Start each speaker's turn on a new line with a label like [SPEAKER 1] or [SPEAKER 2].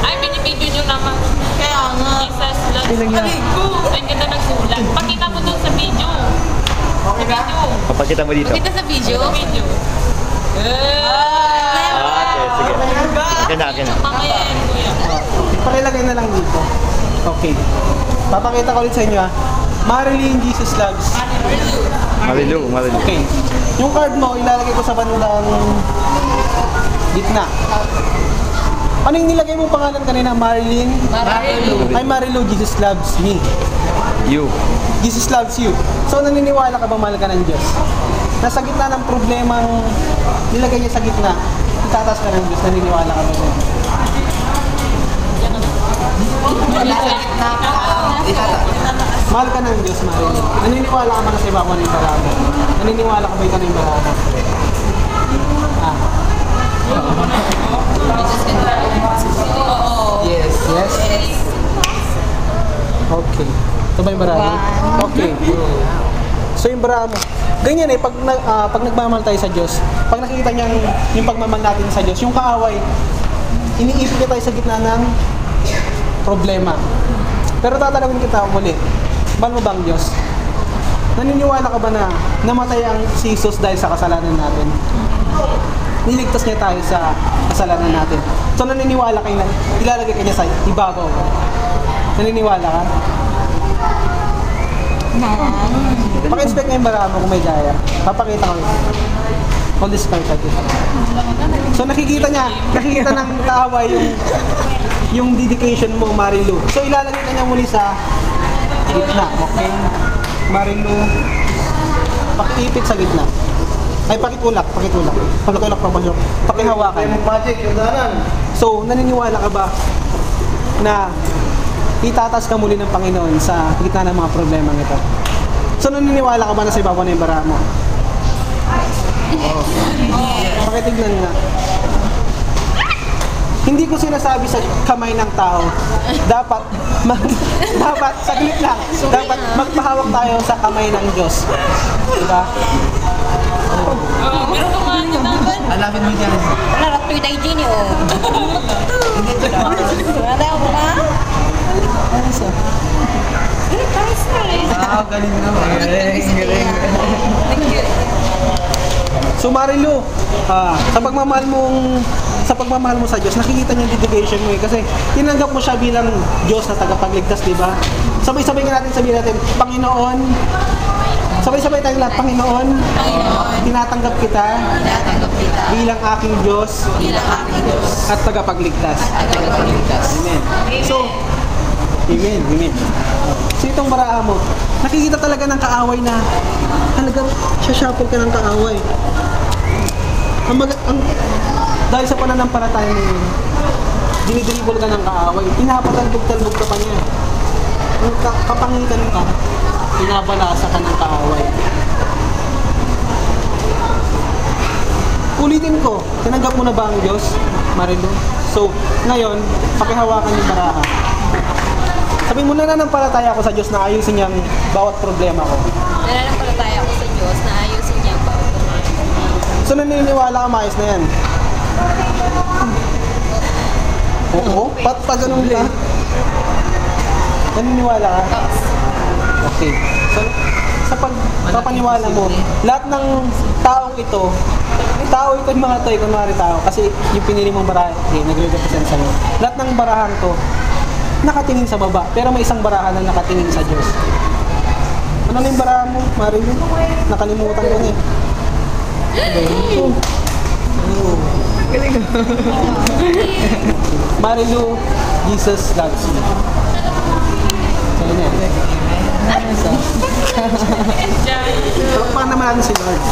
[SPEAKER 1] Ay, binibidyo nyo naman.
[SPEAKER 2] Kaya nga.
[SPEAKER 1] Jesus loves you. Ang ganda nagsulat. Pakita mo dun sa video.
[SPEAKER 2] Okay ba?
[SPEAKER 3] Papakita mo dito.
[SPEAKER 2] Kita sa video?
[SPEAKER 1] Sa video.
[SPEAKER 3] Okay, sige. Akin na, akin na.
[SPEAKER 1] Mamaya yan, kuya.
[SPEAKER 4] Pakilagay na lang dito. Okay. Papakita ko ulit sa inyo ha. Marilyn, Jesus loves.
[SPEAKER 3] Marilu, Marilu.
[SPEAKER 4] Okay. Yung card mo, ilalagay ko sa bandang gitna. Ano yung nilagay mong pangalan kanina? Marilyn?
[SPEAKER 2] Marilu.
[SPEAKER 4] Ay, Marilu, Jesus loves me.
[SPEAKER 3] You.
[SPEAKER 4] Jesus loves you. So, naniniwala ka ba mahal ka ng Diyos? Nasa gitna ng problemang nilagay niya sa gitna, itataas ka ng Diyos, naniniwala ka ba doon? Mahal ka ng Diyos, Marilyn. Naniniwala ka ba na sa ibabaw ng baramo? Naniniwala ka ba ikaw ng baramo? Ah.
[SPEAKER 2] Yes.
[SPEAKER 4] Yes? Okay. Ito ba yung baramo? Okay. So yung baramo, ganyan eh, pag nagmamahal tayo sa Diyos, pag nakikita niya yung pagmamahal natin sa Diyos, yung kaaway, iniipit niya tayo sa gitna ng problema. Pero tatanungin kita muli, mahal mo ba ang Diyos? Naniniwala ka ba na namatay ang si Jesus dahil sa kasalanan natin? Niligtas niya tayo sa kasalanan natin. So naniniwala kayo na ilalagay ka niya sa ibabaw. Naniniwala ka? Paki-inspect nga yung baramo kung may gaya. Papakita ko yun. Hold this card dito. So nakikita ng kaaway yung dedication mo, Marilu. So ilalagay ka niya muli sa gitna, okay? Marilu, pakiipit sa gitna. Ay, pakitulak. Pakitulak pa ba siya? Pakihawakan. So, naniniwala ka ba na itataas ka muli ng Panginoon sa gitna ng mga problema ito? So, naniniwala ka ba na sa ibabaw na yung bara mo? Pakitignan nga. Hindi ko sinasabi sa kamay ng tao. Dapat saglit lang. Dapat magpahawak tayo sa kamay ng Diyos. Diba?
[SPEAKER 1] Meron ka nga nyo naman.
[SPEAKER 2] Alamin mo dyan.
[SPEAKER 5] Wala, rakto yung tayo dyan eh, oh.
[SPEAKER 2] Hindi ito lang.
[SPEAKER 5] Wala ako ba?
[SPEAKER 2] Galing naman. Galing.
[SPEAKER 4] So Marilu, sa pagmamahal mo sa Diyos, nakikita niyo yung dedication mo eh. Kasi tinanggap mo siya bilang Diyos na tagapagligtas, di ba? Sabay-sabay nga natin sabihin natin, Panginoon, sabay-sabay tayong lahat, Panginoon, tinatanggap kita bilang aking Diyos at tagapagligtas. Amen. So, Amen. So itong baraa mo, nakikita talaga ng kaaway na talagang sashuffle ka ng kaaway. Dahil sa pananampalataya mo yun, dinidribble ka ng kaaway, pinapatalbog-talbog ka pa niya. Kung kapangitan ka, pinabalasa ka ng kaaway. Ulitin ko, tinanggap mo na ba ang Diyos, Marilu? So, ngayon, pakihawakan yung baraha. Sabi mo, nananampalataya ako sa Diyos na ayusin niyang bawat problema ko.
[SPEAKER 5] Nananampalataya ako sa Diyos na ayusin niya ang bawat problema.
[SPEAKER 4] So, naniniwala ka maayos na yan? Oo? Pa ganun ka? Naniniwala ka? Okay. So, sa pagpapaniwala mo, lahat ng taong ito yung mga to, kunwari tao, kasi yung pinili mong barahan, nagre-represent sa'yo. Lahat ng barahan to, nakatingin sa baba, pero may isang barahan na nakatingin sa Diyos. Ano na yung barahan mo, Marilu? Nakalimutan ko na eh.
[SPEAKER 2] Galing.
[SPEAKER 4] Marilu, Jesus loves you. So, yun yan. So, paano naman natin si Lord?